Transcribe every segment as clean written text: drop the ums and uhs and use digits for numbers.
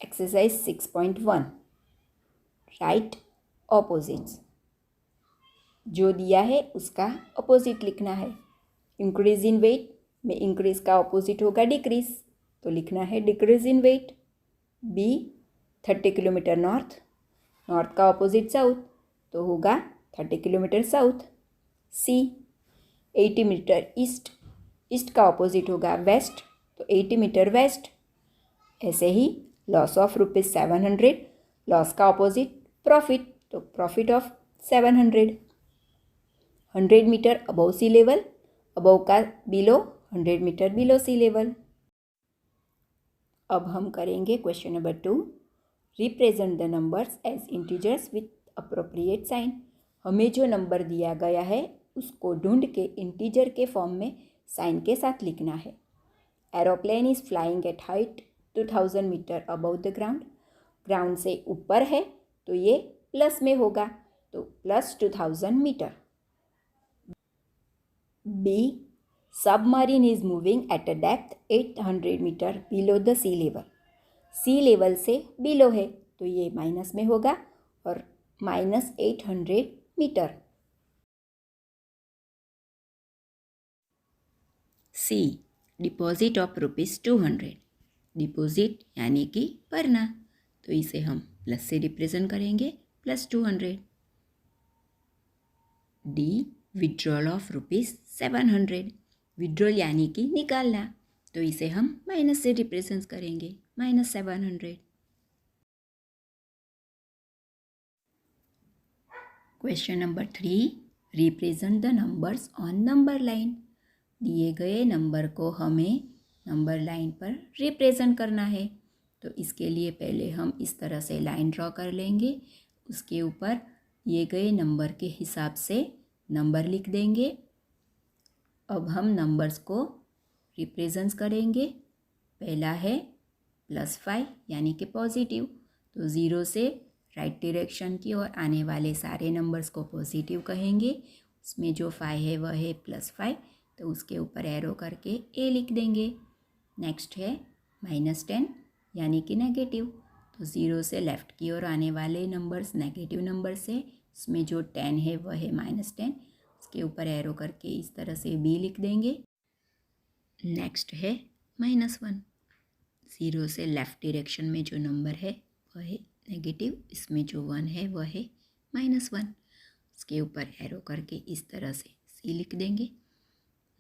Exercise 6.1 right opposites. जो दिया है उसका अपोजिट लिखना है। इंक्रीज इन वेट में इंक्रीज का अपोजिट होगा डिक्रीज, तो लिखना है decrease in weight. B 30 kilometre north, north का अपोजिट साउथ, तो होगा 30 kilometre south. C 80 metre east, east का अपोजिट होगा वेस्ट, तो 80 मीटर वेस्ट। ऐसे ही लॉस ऑफ ₹700, लॉस का अपोजिट प्रॉफिट, तो profit of 700। 100 metre above sea level, above का बिलो 100 मीटर बिलो सी लेवल। अब हम करेंगे question number 2। Represent the numbers as integers with appropriate sign. हमें जो नंबर दिया गया है उसको ढूंढ के इंटीजर के फॉर्म में साइन के साथ लिखना है। Aeroplane is flying at height 2000 metre above the ground, ground से ऊपर है तो ये प्लस में होगा, तो plus 2000 metre. B submarine is moving at a depth 800 metre below the sea level, sea level से बिलो है तो ये माइनस में होगा और minus 800 metre. C deposit of ₹200, deposit यानी कि भरना, तो इसे हम प्लस से रिप्रेजेंट करेंगे plus 200। D withdrawal of ₹700, withdrawal यानी कि निकालना, तो इसे हम माइनस से रिप्रेजेंट करेंगे -700। Question number 3। Represent the numbers on number line. दिए गए नंबर को हमें नंबर लाइन पर रिप्रेजेंट करना है, तो इसके लिए पहले हम इस तरह से लाइन ड्रॉ कर लेंगे। उसके ऊपर दिए गए नंबर के हिसाब से नंबर लिख देंगे। अब हम नंबर्स को रिप्रेजेंट करेंगे। पहला है +5 यानी कि पॉजिटिव, तो 0 से राइट डायरेक्शन की ओर आने वाले सारे नंबर्स को पॉजिटिव कहेंगे। उसमें जो 5 है वह है +5, तो उसके ऊपर एरो करके ए लिख देंगे। नेक्स्ट है -10 यानी कि नेगेटिव, तो 0 से लेफ़्ट की ओर आने वाले नंबर्स नेगेटिव नंबर्स है, उसमें जो 10 है वह है -10, उसके ऊपर एरो करके इस तरह से बी लिख देंगे। नेक्स्ट है -1, 0 से लेफ़्ट डायरेक्शन में जो नंबर है वह है नेगेटिव, इसमें जो 1 है वह है -1, उसके ऊपर एरो करके इस तरह से सी लिख देंगे।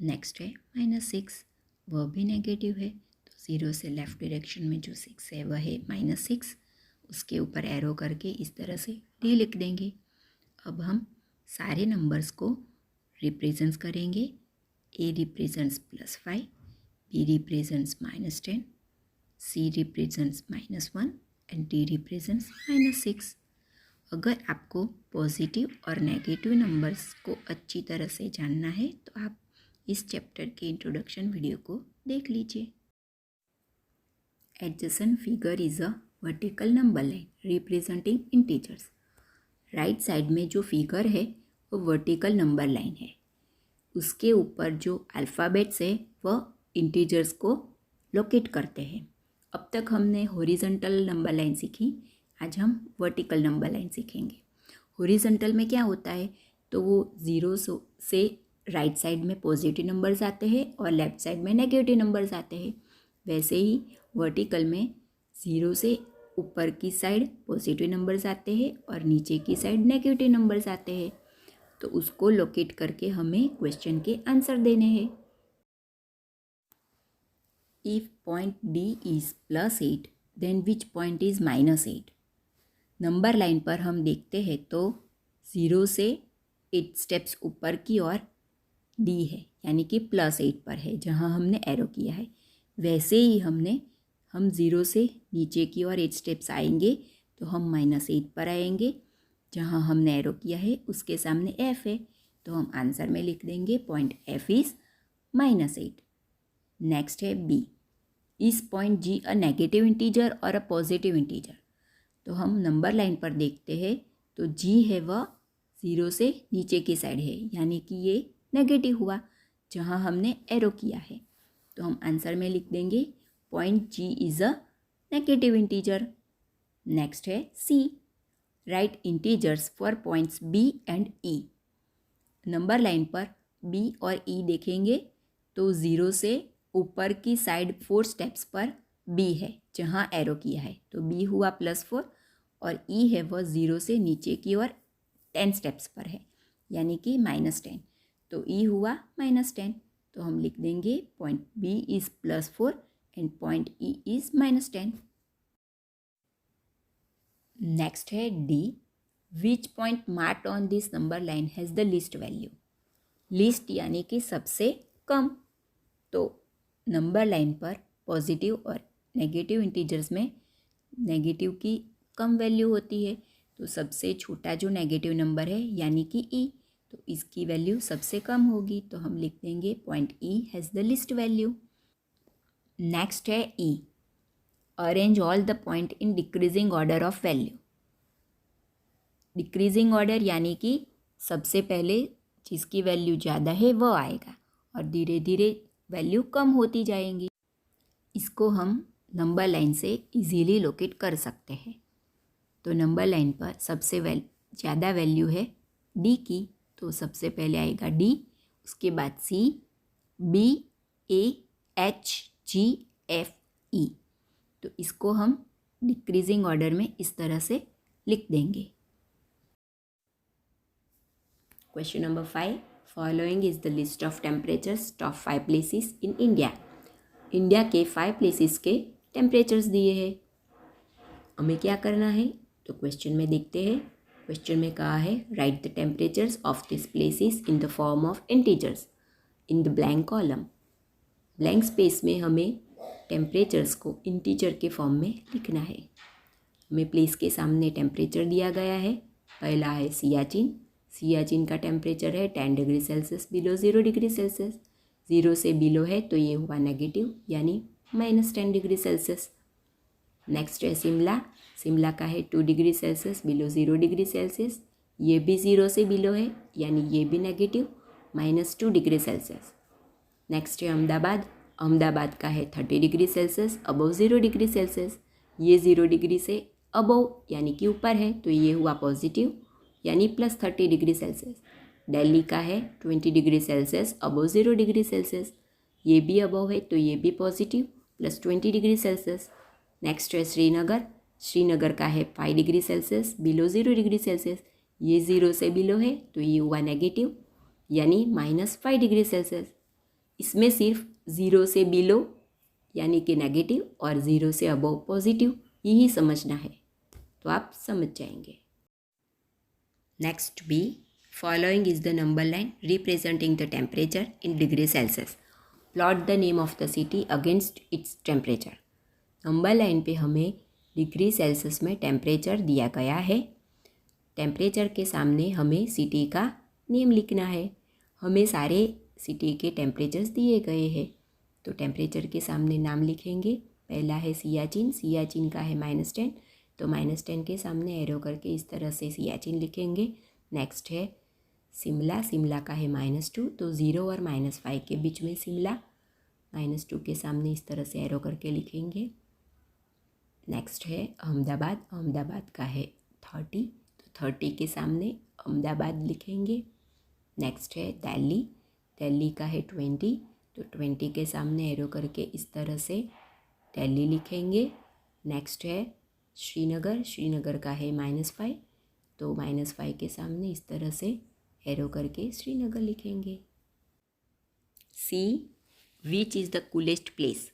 नेक्स्ट है -6, वह भी नेगेटिव है, तो 0 से लेफ़्ट डायरेक्शन में जो 6 है वह है -6, उसके ऊपर एरो करके इस तरह से डी लिख देंगे। अब हम सारे नंबर्स को रिप्रेजेंट्स करेंगे। A represents +5, b represents -10, c represents -1 and d represents -6। अगर आपको पॉजिटिव और नेगेटिव नंबर्स को अच्छी तरह से जानना है तो आप इस चैप्टर के इंट्रोडक्शन वीडियो को देख लीजिए। Adjacent figure is a vertical number line representing integers. Right side में जो फिगर है वो वर्टिकल नंबर लाइन है, उसके ऊपर जो अल्फ़ाबेट्स है वह इंटीजर्स को लोकेट करते हैं। अब तक हमने हॉरिजॉन्टल नंबर लाइन सीखी, आज हम वर्टिकल नंबर लाइन सीखेंगे। हॉरिजॉन्टल में क्या होता है, तो वो 0 से राइट साइड में पॉजिटिव नंबर्स आते हैं और लेफ़्ट साइड में नेगेटिव नंबर्स आते हैं। वैसे ही वर्टिकल में 0 से ऊपर की साइड पॉजिटिव नंबर्स आते हैं और नीचे की साइड नेगेटिव नंबर्स आते हैं, तो उसको लोकेट करके हमें क्वेश्चन के आंसर देने हैं। If point d is +8 then which point is -8। Number line पर हम देखते हैं तो 0 से 8 स्टेप्स ऊपर की ओर डी है यानी कि +8 पर है जहाँ हमने एरो किया है। वैसे ही हम 0 से नीचे की ओर 8 स्टेप्स आएंगे तो हम -8 पर आएंगे, जहाँ हमने एरो किया है उसके सामने f है, तो हम आंसर में लिख देंगे पॉइंट f इज़ -8। नेक्स्ट है बी, इस point g a negative integer और अ पॉजिटिव इंटीजर। तो हम नंबर लाइन पर देखते हैं तो जी है वह 0 से नीचे की साइड है यानी कि ये नेगेटिव हुआ जहाँ हमने एरो किया है, तो हम आंसर में लिख देंगे point G is a negative integer. Next है C, write integers for points B and E. Number line पर बी और ई देखेंगे तो 0 से ऊपर की साइड 4 स्टेप्स पर बी है जहाँ एरो किया है, तो बी हुआ +4 और ई है वह 0 से नीचे की ओर 10 स्टेप्स पर है यानी कि -10, तो ई हुआ -10। तो हम लिख देंगे point B is +4 and point E is -10। Next है D, which point marked on this number line has the least value. Least यानी कि सबसे कम, तो नंबर लाइन पर पॉजिटिव और नेगेटिव इंटीजर्स में नेगेटिव की कम वैल्यू होती है, तो सबसे छोटा जो नेगेटिव नंबर है यानी कि ई, तो इसकी वैल्यू सबसे कम होगी, तो हम लिख देंगे point E has the least value. Next है E, arrange all the point in decreasing order of value. Decreasing order यानी कि सबसे पहले जिसकी वैल्यू ज़्यादा है वह आएगा और धीरे धीरे वैल्यू कम होती जाएंगी। इसको हम नंबर लाइन से इजीली लोकेट कर सकते हैं। तो नंबर लाइन पर सबसे ज़्यादा वैल्यू है डी की, तो सबसे पहले आएगा डी, उसके बाद सी, बी, ए, एच, जी, एफ, ई। तो इसको हम डिक्रीजिंग ऑर्डर में इस तरह से लिख देंगे। Question number 5, following is the list of temperatures top 5 places in India. India के 5 प्लेसेस के टेम्परेचर्स दिए हैं। हमें क्या करना है, तो क्वेश्चन में देखते हैं। क्वेश्चन में कहा है right the temperatures of this places in the form of integers in the blank column. Blank space में हमें टेम्परेचर्स को इंटीजर के फॉर्म में लिखना है। हमें प्लेस के सामने टेम्परेचर दिया गया है। पहला है सियाचिन। सियाचिन का टेम्परेचर है 10 degree Celsius below 0 degree Celsius. 0 से बिलो है तो ये हुआ नेगेटिव यानी -10 डिग्री सेल्सियस। नेक्स्ट है शिमला। शिमला का है 2 degree Celsius below 0 degree Celsius. ये भी 0 से बिलो है यानी ये भी नेगेटिव -2 डिग्री सेल्सियस। नेक्स्ट है अहमदाबाद। अहमदाबाद का है 30 degree Celsius above 0 degree Celsius. ये 0 डिग्री से अबव यानी कि ऊपर है तो ये हुआ पॉजिटिव यानी +30 डिग्री सेल्सियस। दिल्ली का है 20 degree Celsius above 0 degree Celsius. ये भी अबव है तो ये भी पॉजिटिव +20 डिग्री सेल्सियस। नेक्स्ट है श्रीनगर। श्रीनगर का है 5 degree Celsius below 0 degree Celsius. ये 0 से बिलो है तो ये हुआ नेगेटिव यानी -5 डिग्री सेल्सियस। इसमें सिर्फ 0 से बिलो यानी कि नेगेटिव और 0 से अबव पॉजिटिव यही समझना है, तो आप समझ जाएंगे। Next b, following is the number line representing the temperature in degree Celsius. Plot the name of the city against its temperature. Number line पे हमें डिग्री सेल्सियस में टेम्परेचर दिया गया है। टेम्परेचर के सामने हमें सिटी का नेम लिखना है। हमें सारे सिटी के टेम्परेचर्स दिए गए हैं, तो टेम्परेचर के सामने नाम लिखेंगे। पहला है सियाचिन। सियाचिन का है -10, तो -10 के सामने एरो करके इस तरह से सियाचिन लिखेंगे। नेक्स्ट है शिमला। शिमला का है -2, तो 0 और -5 के बीच में शिमला। -2 के सामने इस तरह से एरो करके लिखेंगे। नेक्स्ट है अहमदाबाद। अहमदाबाद का है 30, तो 30 के सामने अहमदाबाद लिखेंगे। नेक्स्ट है दिल्ली। दिल्ली का है 20, तो 20 के सामने एरो करके इस तरह से दिल्ली लिखेंगे। नेक्स्ट है श्रीनगर। श्रीनगर का है -5, तो -5 के सामने इस तरह से एरो करके श्रीनगर लिखेंगे। C, which is the coolest place.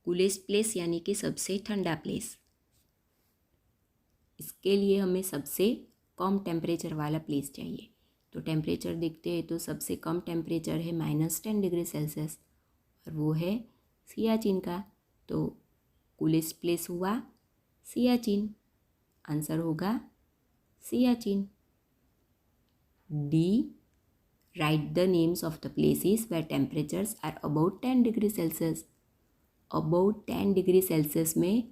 Coolest place यानी कि सबसे ठंडा प्लेस। इसके लिए हमें सबसे कम टेम्परेचर वाला प्लेस चाहिए। तो टेम्परेचर देखते हैं तो सबसे कम टेम्परेचर है -10 डिग्री सेल्सियस और वो है सियाचिन का। तो कूलेस्ट प्लेस हुआ सियाचिन। आंसर होगा Siachen. D, write the names of the places where temperatures are about 10 degree Celsius. About 10 degree Celsius में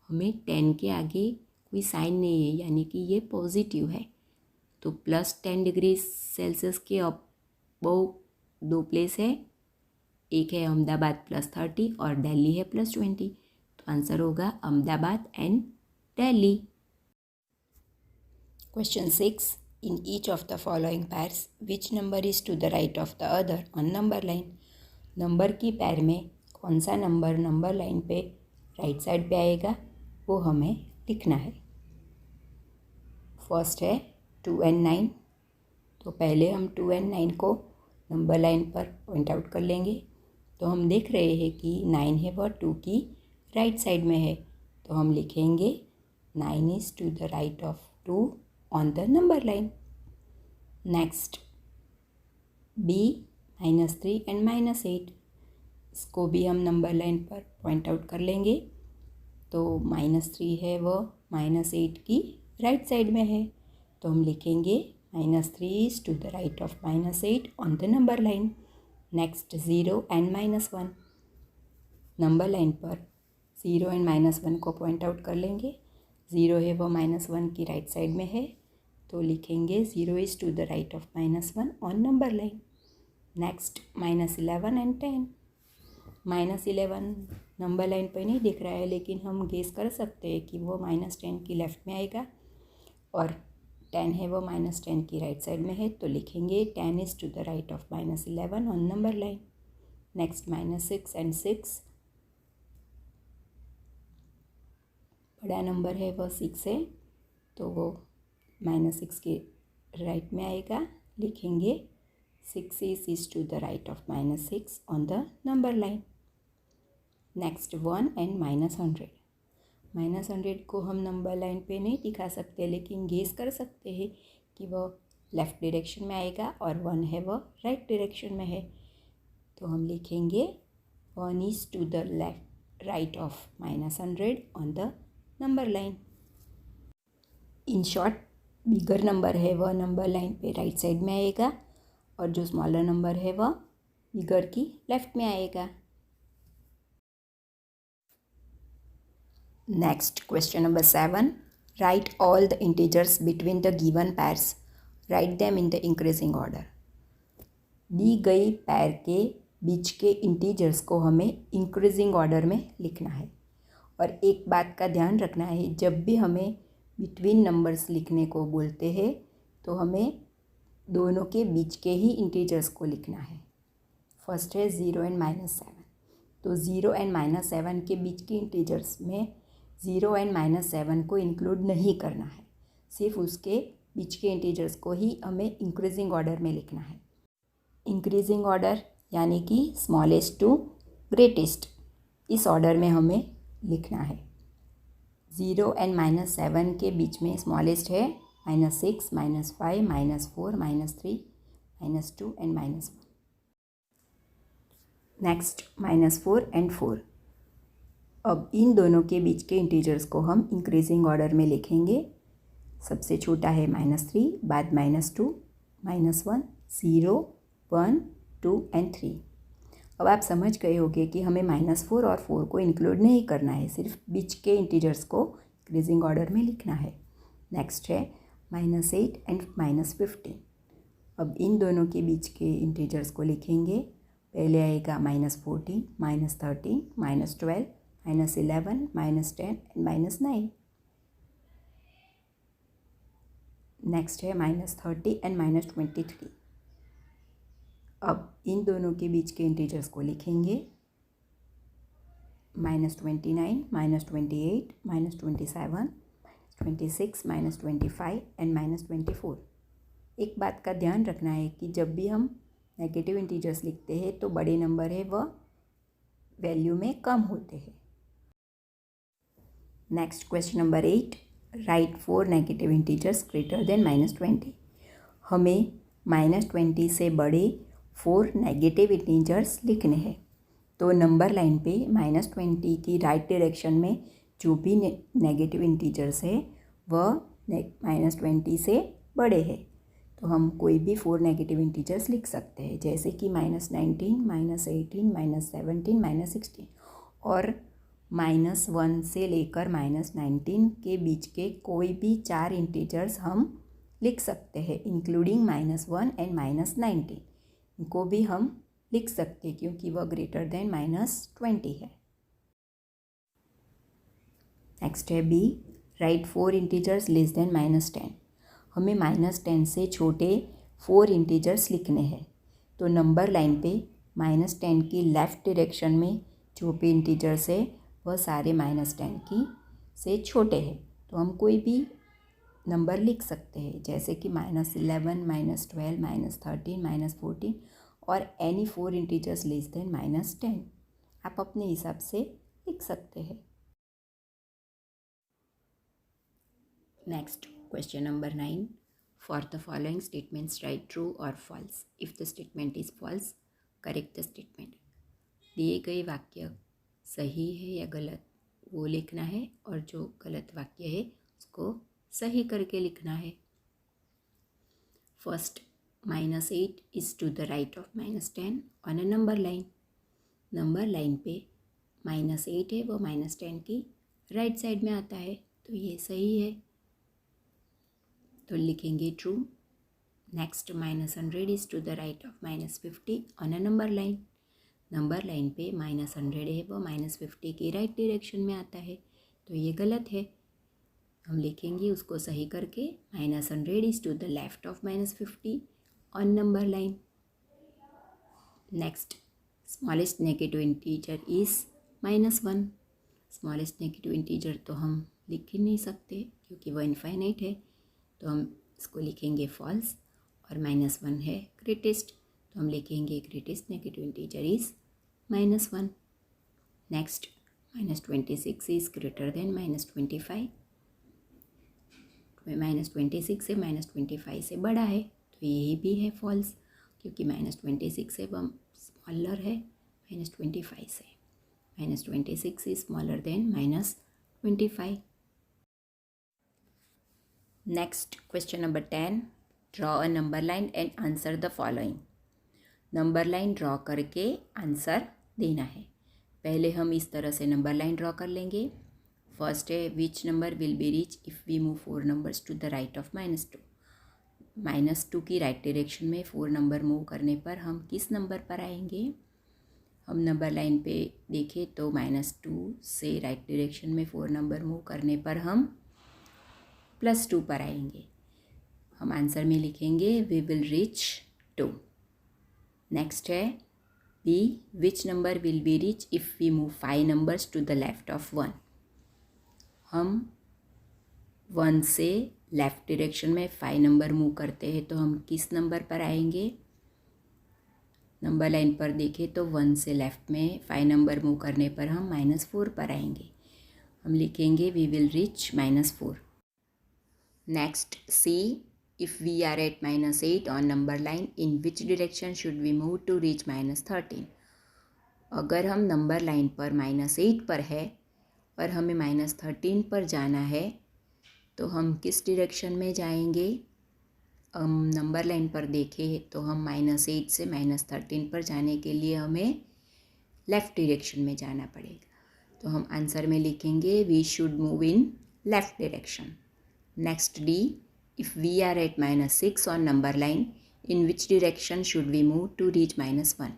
हमें 10 के आगे कोई साइन नहीं है यानी कि ये पॉजिटिव है, तो +10 डिग्री सेल्सियस के अबव 2 प्लेस है। एक है अहमदाबाद +30 और दिल्ली है +20, तो आंसर होगा Ahmedabad and Delhi. Question 6, in each of the following pairs which number is to the right of the other on number line. Number की पैर में कौन सा नंबर लाइन पे राइट साइड पे आएगा वो हमें लिखना है। फर्स्ट है 2 and 9, तो पहले हम 2 and 9 को नंबर लाइन पर पॉइंट आउट कर लेंगे। तो हम देख रहे हैं कि 9 है वह 2 की राइट साइड में है, तो हम लिखेंगे 9 is to the right of 2 on the number line. Next B -3 and -8, इसको भी हम नंबर लाइन पर पॉइंट आउट कर लेंगे। तो -3 है वह -8 की राइट साइड में है, तो हम लिखेंगे -3 is to the right of -8 on the number line. Next 0 and -1, number line पर 0 and -1 को पॉइंट आउट कर लेंगे। 0 है वो -1 की राइट साइड में है, तो लिखेंगे 0 is to the right of -1 on number line. Next -11 and 10, -11 number line पर नहीं दिख रहा है, लेकिन हम गेस कर सकते हैं कि वो -10 की लेफ़्ट में आएगा, और 10 है वो -10 की राइट साइड में है, तो लिखेंगे 10 is to the right of -11 on number line. Next -6 and 6, बड़ा नंबर है वो 6 है, तो वो -6 के राइट में आएगा, लिखेंगे 6 is to the right of -6 on the number line. Next 1 and -100, -100 को हम नंबर लाइन पे नहीं दिखा सकते, लेकिन गेस कर सकते हैं कि वह लेफ़्ट डायरेक्शन में आएगा, और 1 है वह राइट डायरेक्शन में है, तो हम लिखेंगे 1 is to the right of -100 on the number line. In short, bigger number है वह नंबर लाइन पे राइट साइड में आएगा, और जो स्मॉलर नंबर है वह बिगर की लेफ़्ट में आएगा। Next question number 7, write all the integers between the given pairs, write them in the increasing order. दी गई पैर के बीच के इंटीजर्स को हमें इंक्रीजिंग ऑर्डर में लिखना है। और एक बात का ध्यान रखना है, जब भी हमें बिटवीन नंबर्स लिखने को बोलते हैं तो हमें दोनों के बीच के ही इंटीजर्स को लिखना है। फर्स्ट है 0 and -7, तो 0 and -7 के बीच के इंटीजर्स में 0 and -7 को इंक्लूड नहीं करना है, सिर्फ उसके बीच के इंटीजर्स को ही हमें इंक्रीजिंग ऑर्डर में लिखना है। इंक्रीजिंग ऑर्डर यानी कि स्मॉलेस्ट टू ग्रेटेस्ट, इस ऑर्डर में हमें लिखना है। 0 and -7 के बीच में स्मॉलेस्ट है -6, -5, -4, -3, -2 and -1। नेक्स्ट -4 and 4, अब इन दोनों के बीच के इंटीजर्स को हम इंक्रीजिंग ऑर्डर में लिखेंगे। सबसे छोटा है -3, बाद -2, -1, 0, 1, 2 and 3। अब आप समझ गए होंगे कि हमें -4 और 4 को इंक्लूड नहीं करना है, सिर्फ बीच के इंटीजर्स को इंक्रीजिंग ऑर्डर में लिखना है। नेक्स्ट है -8 and -15, अब इन दोनों के बीच के इंटीजर्स को लिखेंगे। पहले आएगा -14, -13, -12, -11, -10 and -9। नेक्स्ट है -30 and -23, अब इन दोनों के बीच के इंटीजर्स को लिखेंगे। -29, -28, -27, -26, -25 and -24। एक बात का ध्यान रखना है कि जब भी हम नेगेटिव इंटीजर्स लिखते हैं तो बड़े नंबर है वह वैल्यू में कम होते हैं। Next question number 8, right 4 negative integers greater than -20। हमें -20 से बड़े 4 नेगेटिव इंटीजर्स लिखने हैं। तो नंबर लाइन पे -20 की राइट डायरेक्शन में जो भी नेगेटिव इंटीजर्स है वह -20 से बड़े हैं। तो हम कोई भी 4 नेगेटिव इंटीजर्स लिख सकते हैं, जैसे कि -19, -18, -17, -16, और -1 से लेकर -19 के बीच के कोई भी 4 इंटीजर्स हम लिख सकते हैं, इंक्लूडिंग -1 and -19। इनको भी हम लिख सकते हैं क्योंकि वह ग्रेटर देन -20 है। नेक्स्ट है b, write 4 integers less than -10। हमें -10 से छोटे 4 इंटीजर्स लिखने हैं। तो नंबर लाइन पे -10 की लेफ़्ट डायरेक्शन में जो भी इंटीजर्स है वह सारे -10 की से छोटे हैं। तो हम कोई भी नंबर लिख सकते हैं, जैसे कि -11, -12, -13, -14 और एनी 4 इंटीजर्स लेस देन -10 आप अपने हिसाब से लिख सकते हैं। Next question number 9, for the following statements write true और false. If the statement is false, correct the statement. दिए गए वाक्य सही है या गलत वो लिखना है, और जो गलत वाक्य है उसको सही करके लिखना है। First, -8 is to the right of -10 on a number line. Number line पे -8 है वो -10 की राइट साइड में आता है, तो ये सही है, तो लिखेंगे true. Next, -100 is to the right of -50 on a number line. Number line पे -100 है वो -50 की राइट डायरेक्शन में आता है, तो ये गलत है। हम लिखेंगे उसको सही करके, -100 is to the left of -50 on number line. Next, smallest negative integer is -1। Smallest negative integer तो हम लिख ही नहीं सकते क्योंकि वह इनफाइनाइट है, तो हम इसको लिखेंगे फॉल्स। और -1 है ग्रेटेस्ट, तो हम लिखेंगे greatest negative integer is -1। Next, -26 is greater than -25। -26 से -25 से बड़ा है, तो यही भी है फॉल्स, क्योंकि -26 से वह स्मॉलर है -25 से। -26 is smaller than -25। Next question number 10, draw a number line and answer the following. Number line draw करके आंसर देना है। पहले हम इस तरह से नंबर लाइन ड्रॉ कर लेंगे। फर्स्ट है, which number will be reach if we move 4 numbers to the right of -2। -2 की राइट डायरेक्शन में 4 नंबर मूव करने पर हम किस नंबर पर आएंगे। हम नंबर लाइन पे देखें तो -2 से राइट डायरेक्शन में 4 नंबर मूव करने पर हम +2 पर आएंगे। हम आंसर में लिखेंगे वी विल रीच 2। नेक्स्ट है b, which number will be reach if we move 5 numbers to the left of 1। हम 1 से लेफ़्ट डायरेक्शन में 5 नंबर मूव करते हैं, तो हम किस नंबर पर आएंगे। नंबर लाइन पर देखें तो 1 से लेफ़्ट में 5 नंबर मूव करने पर हम -4 पर आएंगे। हम लिखेंगे we will reach -4। Next, c, if we are at -8 on number line in which direction should we move to reach -13। अगर हम नंबर लाइन पर -8 पर है और हमें -13 पर जाना है, तो हम किस डायरेक्शन में जाएंगे। हम नंबर लाइन पर देखें तो हम -8 से -13 पर जाने के लिए हमें लेफ़्ट डायरेक्शन में जाना पड़ेगा, तो हम आंसर में लिखेंगे we should move in left direction. Next, d, if we are at -6 on number line in which direction should we move to reach -1।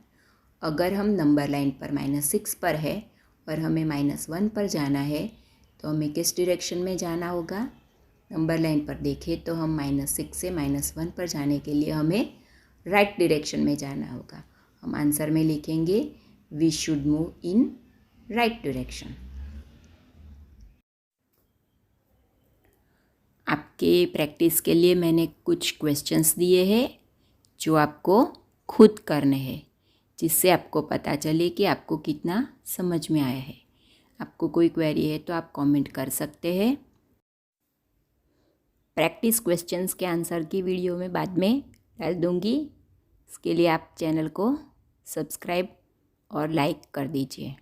अगर हम नंबर लाइन पर -6 पर है और हमें -1 पर जाना है, तो हमें किस डायरेक्शन में जाना होगा। नंबर लाइन पर देखें तो हम -6 से -1 पर जाने के लिए हमें राइट डायरेक्शन में जाना होगा। हम आंसर में लिखेंगे we should move in right direction. आपके प्रैक्टिस के लिए मैंने कुछ क्वेश्चंस दिए हैं जो आपको खुद करने हैं, जिससे आपको पता चले कि आपको कितना समझ में आया है। आपको कोई क्वेरी है तो आप कमेंट कर सकते हैं। प्रैक्टिस क्वेश्चंस के आंसर की वीडियो में बाद में डाल दूँगी। इसके लिए आप चैनल को सब्सक्राइब और लाइक कर दीजिए।